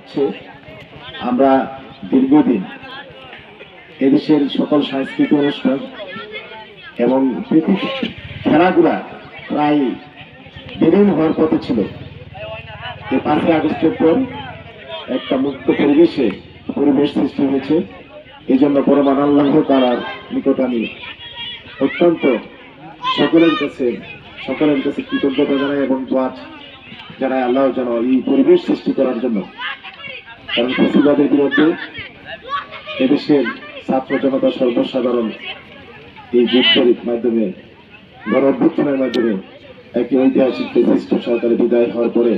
হচ্ছে আমরা দীর্ঘদিন এদেশের সকল সাংস্কৃতিক অনুষ্ঠান এবং খেলাধুলা প্রায় বিলীন হওয়ার পথে ছিল। এই 5ই আগস্টের পর একটা মুক্ত পরিবেশ সৃষ্টি হয়েছে। এই জন্য পরমান আল্লাহ তাআলার নিকট আমি অত্যন্ত সকলের কাছে কৃতজ্ঞতা জানাই এবং দোয়া জানাই আল্লাহ যেন এই পরিবেশ সৃষ্টি করার জন্য। কারণ ফ্যাসিবাদের বিরুদ্ধে এদেশের ছাত্র জনতা সর্বসাধারণ এই যুদ্ধের মাধ্যমে গণ অভ্যুত্থানের মাধ্যমে একটি ঐতিহাসিক ফ্যাসিস্ট সরকারের বিদায় হওয়ার পরে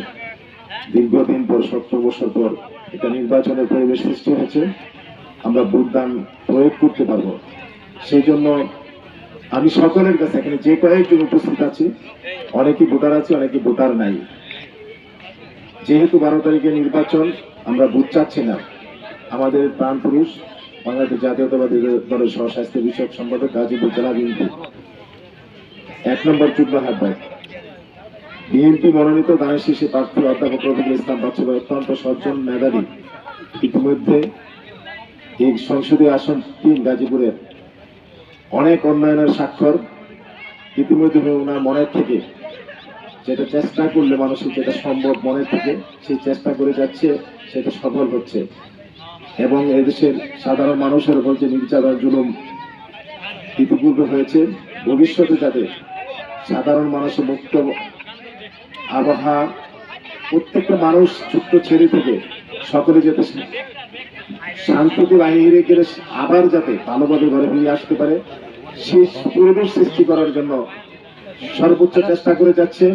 দীর্ঘদিন পর 17 বছর পর একটা নির্বাচনের পরিবেশ সৃষ্টি হয়েছে। আমরা ভোটদান প্রয়োগ করতে পারবো। সেই জন্য আমি সকলের কাছে এখানে যে কয়েকজন উপস্থিত আছি, অনেকেই ভোটার আছে, অনেকে ভোটার নাই। যেহেতু 12 তারিখে নির্বাচন, আমরা ভোট চাচ্ছি না। আমাদের প্রাণ পুরুষ বাংলাদেশ জাতীয়তাবাদী দলের সহস্বাস্থ্য বিষয়ক সম্পাদক গাজীপুর জেলা বিএনপি 1 নম্বর যুগ্ম আহ্বায়ক, বিএনপি মনোনীত দানের শীর্ষে প্রার্থী অধ্যাপক রফিকুল ইসলাম বাচ্চু অত্যন্ত সজ্জন মেধাবী। ইতিমধ্যে এই সংসদীয় আসন 3 গাজীপুরের অনেক উন্নয়নের স্বাক্ষর ইতিমধ্যে ওনার মনের থেকে যেটা চেষ্টা করলে মানুষের যেটা সম্ভব মনের থেকে সেই চেষ্টা করে যাচ্ছে, সেটা সফল হচ্ছে। এবং এদেশের সাধারণ মানুষের উপর যে নির্যাতন জুলুম ইতিপূর্বে হয়েছে, ভবিষ্যতে যাতে সাধারণ মানুষের মুক্ত আবহাওয়া, প্রত্যেকটা মানুষ ছোট্ট ছেলে থেকে সকলে যাতে শান্তিতে বাহিরে গেলে আবার যাতে ভালোভাবে ঘরে ফিরে আসতে পারে, সেই পরিবেশ সৃষ্টি করার জন্য সর্বোচ্চ চেষ্টা করে যাচ্ছে।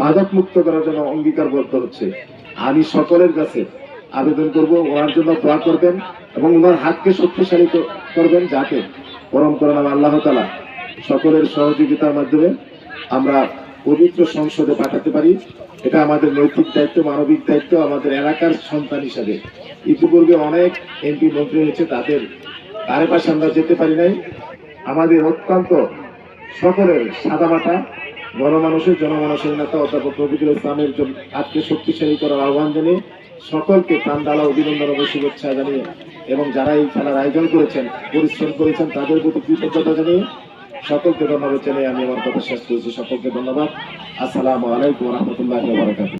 মাদক মুক্ত করার জন্য অঙ্গীকারবদ্ধ হচ্ছে। আমি সকলের কাছে আবেদন করব, ওনার জন্য দোয়া করবেন এবং ওনার হাতকে শক্তিশালী করবেন, যাতে পরম করুণা আল্লাহ তাআলা সকলের সহযোগিতার মাধ্যমে আমরা পবিত্র সংসদে পাঠাতে পারি। এটা আমাদের নৈতিক দায়িত্ব, মানবিক দায়িত্ব। আমাদের এলাকার সন্তান হিসাবে ইতিপূর্বে অনেক এমপি মন্ত্রী হয়েছে, তাদের ধারে পাশে আমরা যেতে পারি নাই। আমাদের অত্যন্ত সকলের সাদামাটা জনমানুষের নেতা অধ্যাপক রফিকুল ইসলামের হাতকে শক্তিশালী করার আহ্বান জানিয়ে সকলকে প্রাণঢালা অভিনন্দন ও শুভেচ্ছা জানিয়ে এবং যারা এই খেলার আয়োজন করেছেন, পরিশ্রম করেছেন, তাদের প্রতি কৃতজ্ঞতা জানিয়ে সকলকে ধন্যবাদ জানিয়ে আমি আমার কথা শেষ করেছি। সকলকে ধন্যবাদ। আসসালামু আলাইকুম ওয়া রাহমাতুল্লাহি ওয়া বারাকাতুহু।